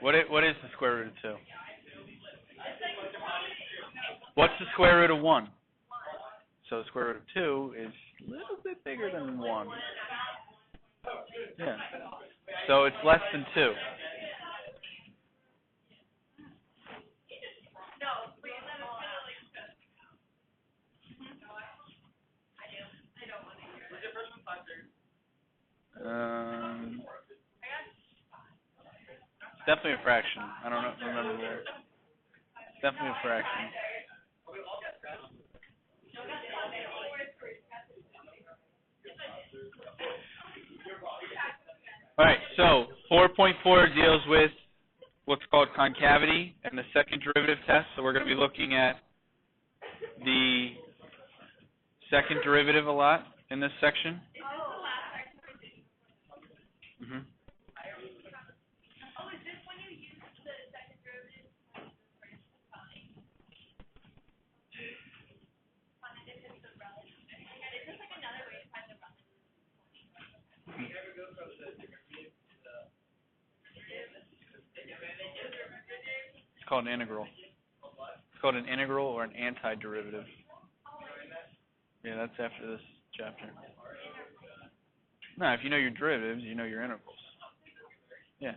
What is the square root of 2? What's the square root of 1? So the square root of 2 is a little bit bigger than 1. Yeah. So it's less than 2. It's definitely a fraction. I don't remember where. It's definitely a fraction. All right, so 4.4 deals with what's called concavity and the second derivative test. So we're going to be looking at the second derivative a lot in this section. Mm-hmm. It's called an integral. It's called an integral or an antiderivative. Yeah, that's after this chapter. No, if you know your derivatives, you know your integrals. Yeah.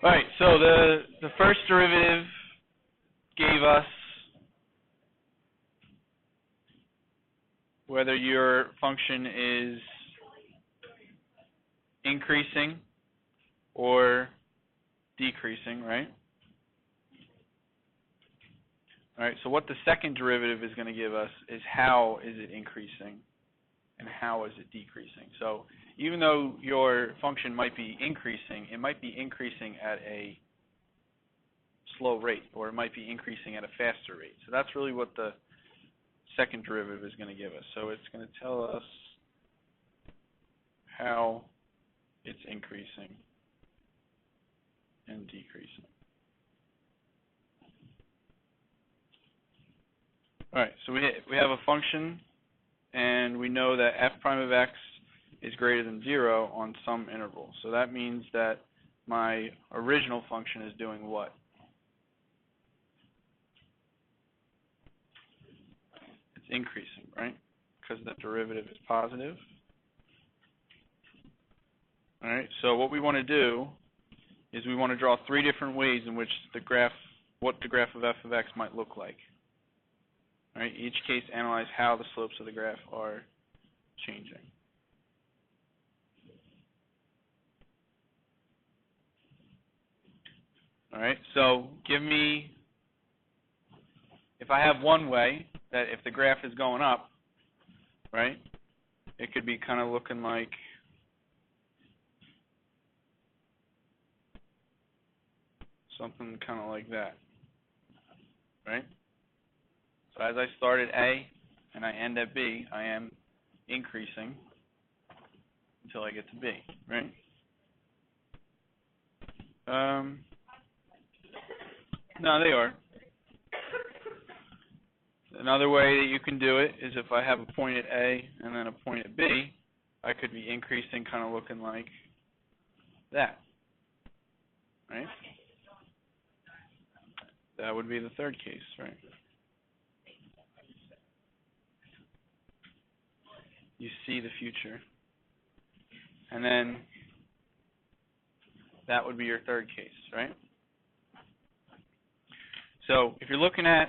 All right, so the first derivative gave us whether your function is increasing or decreasing, right? All right, so what the second derivative is going to give us is how is it increasing and how is it decreasing. So even though your function might be increasing, it might be increasing at a slow rate, or it might be increasing at a faster rate. So that's really what the second derivative is going to give us. So it's going to tell us how it's increasing and decreasing. All right, so we have a function, and we know that f prime of x is greater than 0 on some interval. So that means that my original function is doing what? It's increasing, right? Because the derivative is positive. All right, so what we want to do is we want to draw 3 different ways in which what the graph of f of x might look like. All right, each case analyze how the slopes of the graph are changing. All right, so give me, if I have one way, that if the graph is going up, right, it could be kind of looking like something kind of like that, right? So as I start at A and I end at B, I am increasing until I get to B, right? No, they are. Another way that you can do it is if I have a point at A and then a point at B, I could be increasing kind of looking like that, right? That would be the third case, right? You see the future. And then that would be your third case, right? So if you're looking at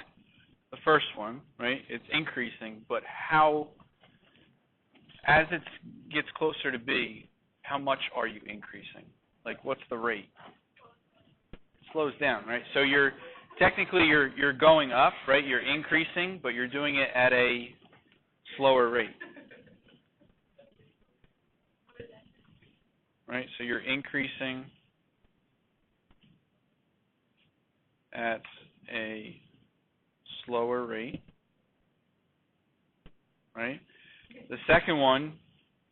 the first one, right, it's increasing, but how, as it gets closer to B, how much are you increasing? Like, what's the rate? It slows down, right? So technically you're going up, right? You're increasing, but you're doing it at a slower rate. Right? So you're increasing at a slower rate, right? The second one,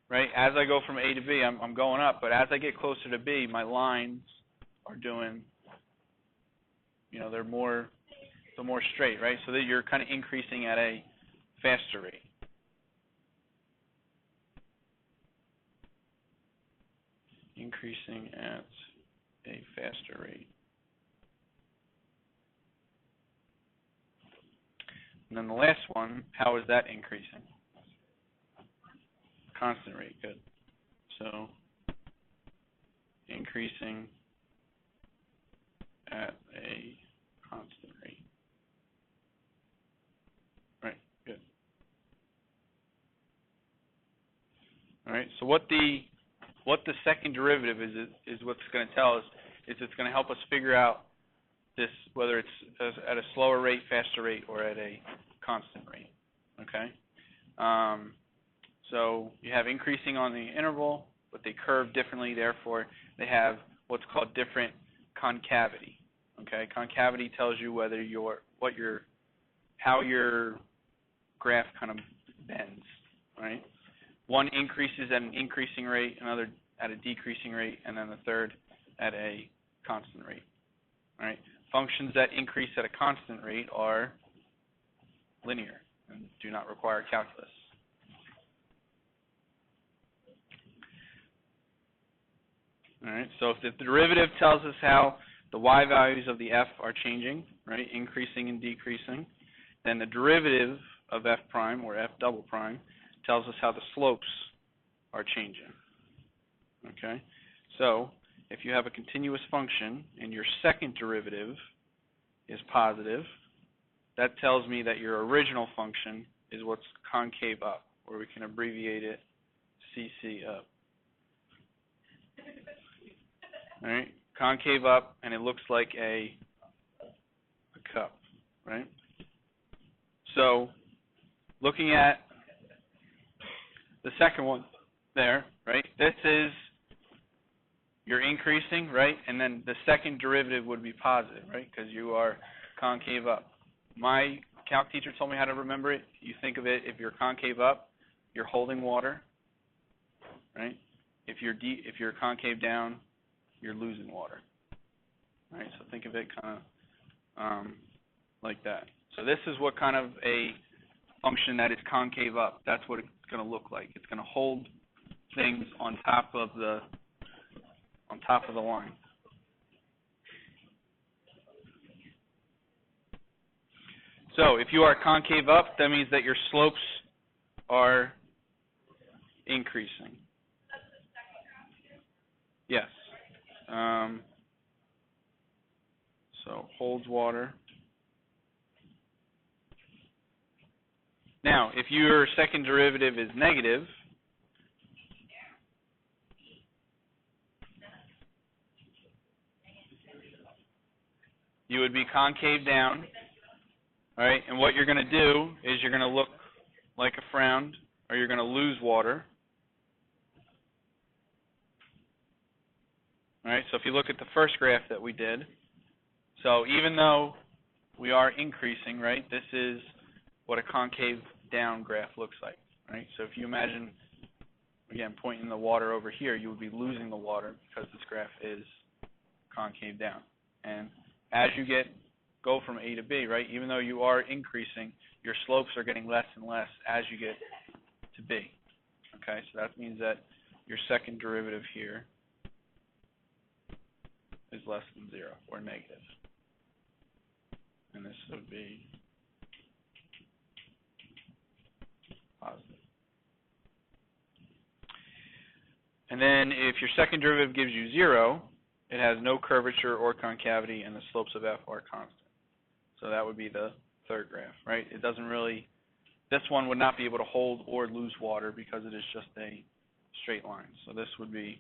right, as I go from A to B, I'm going up, but as I get closer to B, my lines are doing, they're more straight, right? So that you're kind of increasing at a faster rate. increasing at a faster rate. And then the last one, how is that increasing? Constant rate, good. So increasing at a constant rate. Right, good. All right, so what the second derivative is what's going to tell us is it's going to help us figure out this, whether it's at a slower rate, faster rate, or at a constant rate. Okay. So you have increasing on the interval, but they curve differently. Therefore, they have what's called different concavity. Okay. Concavity tells you whether how your graph kind of bends. Right. One increases at an increasing rate, another at a decreasing rate, and then the third at a constant rate. All right. Functions that increase at a constant rate are linear and do not require calculus. All right. So if the derivative tells us how the y values of the f are changing, right, increasing and decreasing, then the derivative of f prime or f double prime tells us how the slopes are changing. Okay. So if you have a continuous function and your second derivative is positive, that tells me that your original function is what's concave up, or we can abbreviate it CC up. All right, concave up, and it looks like a cup, right? So looking at the second one there, right, this is you're increasing, right, and then the second derivative would be positive, right, because you are concave up. My calc teacher told me how to remember it. You think of it, if you're concave up, you're holding water, right? If you're concave down, you're losing water, right? So think of it kind of like that. So this is what kind of a function that is concave up. That's what it's going to look like. It's going to hold things on top of the line. So if you are concave up, that means that your slopes are increasing. Yes. So holds water. Now, if your second derivative is negative, you would be concave down, all right? And what you're going to do is you're going to look like a frown, or you're going to lose water. All right, so if you look at the first graph that we did, so even though we are increasing, right, this is what a concave down graph looks like, right? So if you imagine, again, pointing the water over here, you would be losing the water because this graph is concave down. And as you go from A to B, right, even though you are increasing, your slopes are getting less and less as you get to B. Okay, so that means that your second derivative here is less than 0 or negative. And this would be positive. And then if your second derivative gives you 0, it has no curvature or concavity, and the slopes of f are constant. So that would be the third graph, right? It doesn't really, this one would not be able to hold or lose water because it is just a straight line. So this would be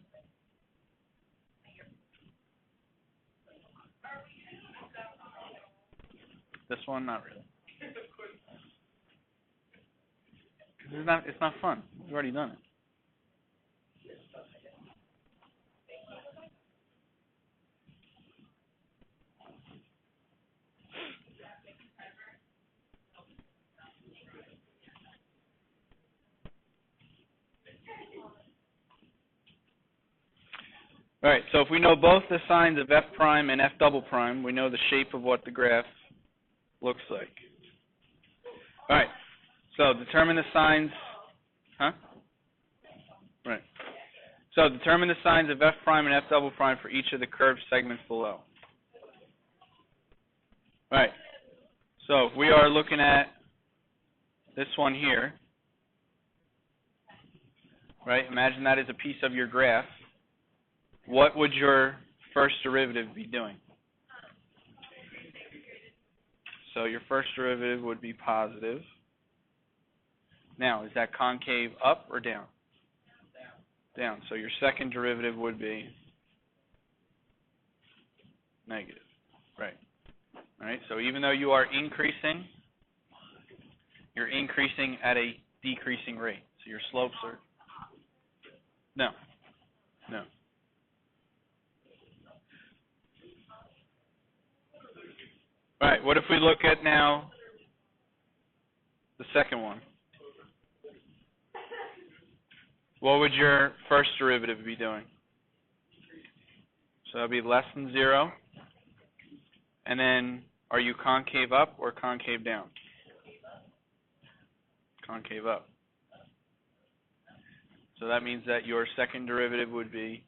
this one, not really. Because it's not fun. We've already done it. All right, so if we know both the signs of f prime and f double prime, we know the shape of what the graph looks like. All right, so determine the signs. Right. So determine the signs of f prime and f double prime for each of the curved segments below. All right. So if we are looking at this one here, right? Imagine that is a piece of your graph. What would your first derivative be doing? So your first derivative would be positive. Now, is that concave up or down? Down. So your second derivative would be negative. Right. All right. So even though you are increasing, you're increasing at a decreasing rate. So your slopes are no. No. All right. What if we look at now the second one? What would your first derivative be doing? So that would be less than 0. And then, are you concave up or concave down? Concave up. So that means that your second derivative would be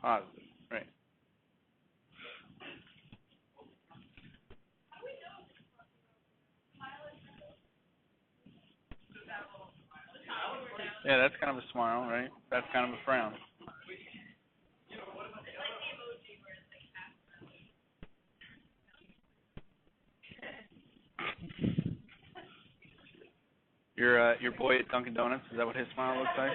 positive, right? Yeah, that's kind of a smile, right? That's kind of a frown. Your boy at Dunkin' Donuts, is that what his smile looks like?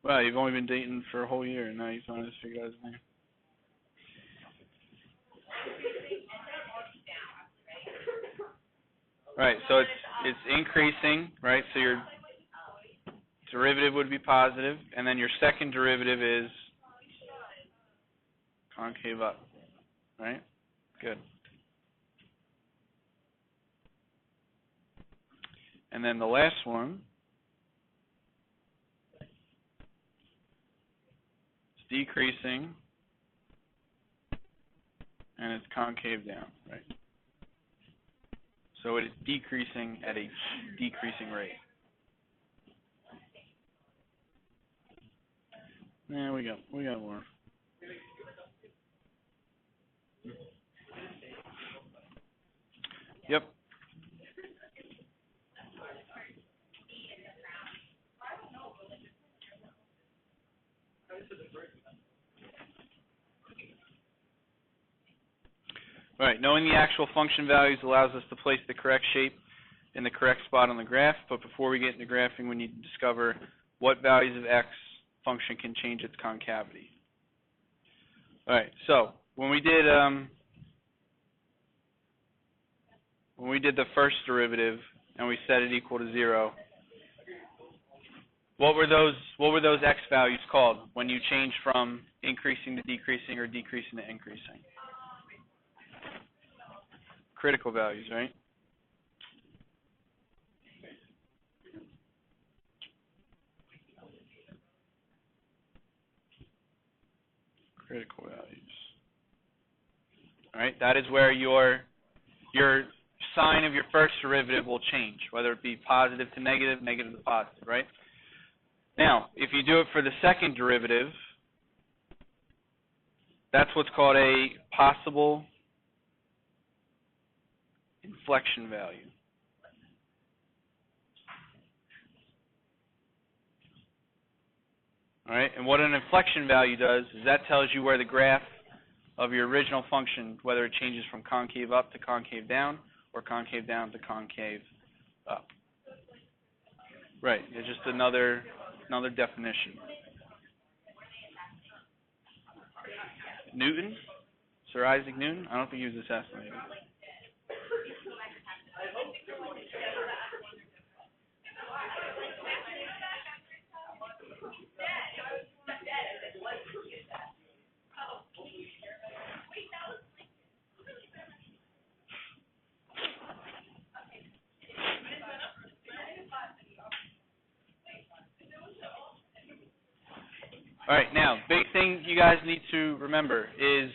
Well, you've only been dating for a whole year, and now you finally just figured out his name. Right, so it's increasing, right? So your derivative would be positive, and then your second derivative is concave up, right? Good. And then the last one is decreasing, and it's concave down, right? So it is decreasing at a decreasing rate. Yeah, we got more. Yep. All right, knowing the actual function values allows us to place the correct shape in the correct spot on the graph, but before we get into graphing, we need to discover what values of x function can change its concavity. All right, so when we did the first derivative and we set it equal to 0, what were those x values called when you change from increasing to decreasing or decreasing to increasing? Critical values, right? Critical values. All right, that is where your sign of your first derivative will change, whether it be positive to negative, negative to positive, right? Now, if you do it for the second derivative, that's what's called a possible inflection value. All right, and what an inflection value does is that tells you where the graph of your original function, whether it changes from concave up to concave down or concave down to concave up. Right, it's just another definition. Newton? Sir Isaac Newton? I don't think he was assassinated. All right, now, big thing you guys need to remember is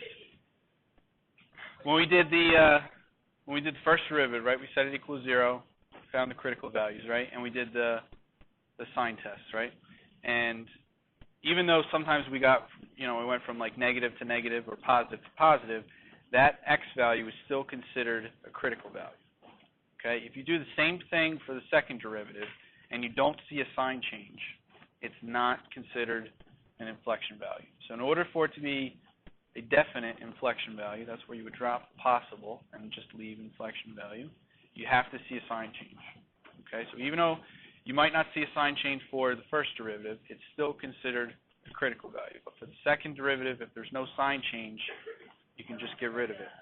when we did when we did the first derivative, right, we set it equals 0, found the critical values, right, and we did the sign test, right, and even though sometimes we got, we went from like negative to negative or positive to positive, that x value is still considered a critical value. Okay, if you do the same thing for the second derivative and you don't see a sign change, it's not considered an inflection value. So in order for it to be a definite inflection value, that's where you would drop possible and just leave inflection value, you have to see a sign change. Okay, so even though you might not see a sign change for the first derivative, it's still considered a critical value. But for the second derivative, if there's no sign change, you can just get rid of it.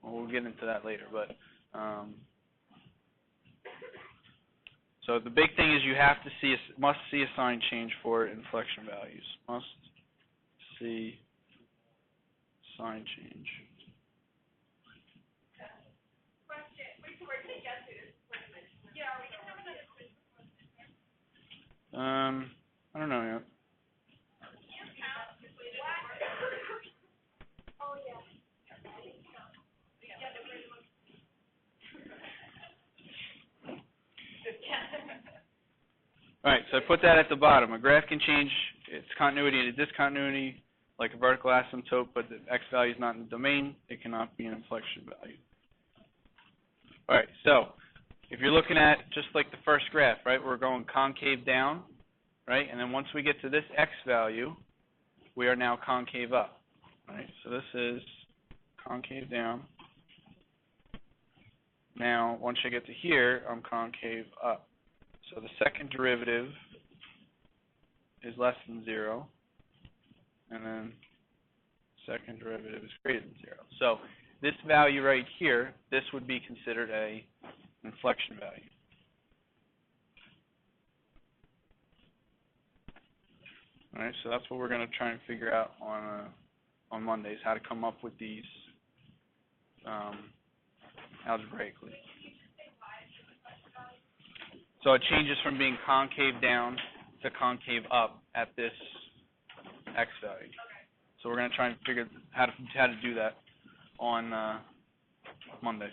Well, we'll get into that later, but so the big thing is you have to must see a sign change for inflection values. Must see sign change. I don't know yet. All right, so I put that at the bottom. A graph can change its continuity into discontinuity like a vertical asymptote, but the x value is not in the domain. It cannot be an inflection value. All right, so if you're looking at just like the first graph, right, we're going concave down, right, and then once we get to this x value, we are now concave up. All right, so this is concave down. Now, once I get to here, I'm concave up. So the second derivative is less than 0, and then second derivative is greater than 0. So this value right here, this would be considered a inflection value. All right, so that's what we're going to try and figure out on Mondays, how to come up with these algebraically. So it changes from being concave down to concave up at this x value. So we're going to try and figure how to do that on Monday.